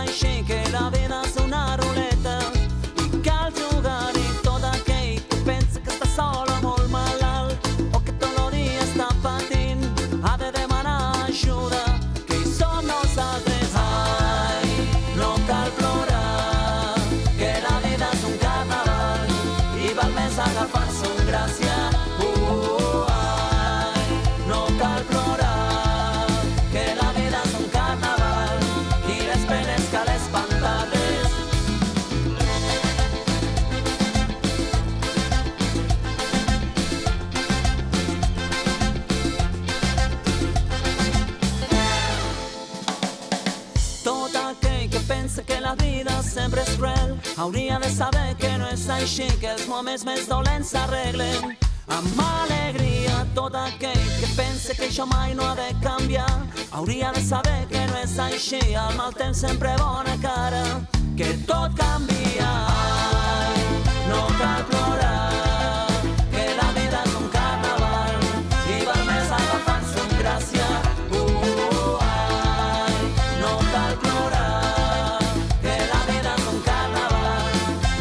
així, que la vida és una ruleta i cal jugar-hi. Tot aquell que pensa que està sol o molt malalt o que tot el dia està patint ha de demanar ajuda, que hi som nosaltres. Ai, no cal plorar, que la vida és un carnaval i val més agafar-se un gràcia. Ai, no cal plorar, que la vida és un carnaval i les penes cal espantar-les. Tot aquell que pensa que la vida sempre és cruel hauria de saber que no és així, que els moments més dolents s'arreglen amb alegria. Tot aquell que pensa que això mai no ha de canviar hauria de saber que no és així, al mal temps sempre bona cara, que tot canvia. Ai, no cal plorar, que la vida és un carnaval i val més agafar-se amb gràcia. Ai, no cal plorar, que la vida és un carnaval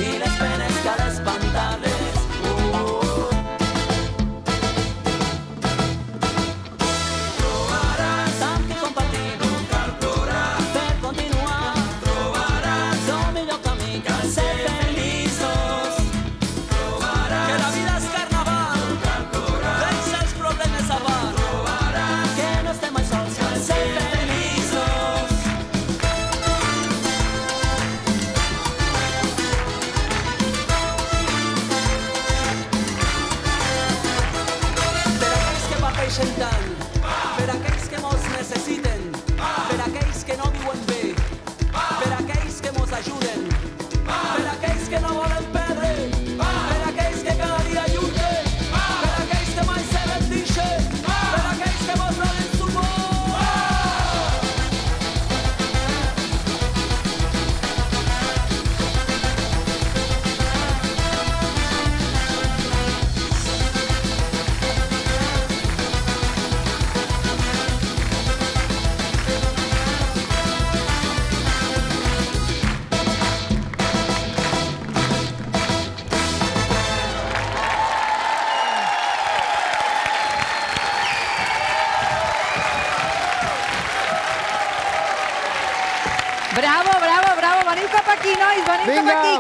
i les penes cal espantar-les. Tant, per aquells que mos necessiten, per aquells que no viuen bé, per aquells que mos ajuden, per aquells que no volen perdre, per aquells que cada dia lluiten, per aquells que mai se rendixen, per aquells que mos donen suport. Bravo, bravo, bravo. Veniu cap aquí, nois, veniu cap aquí.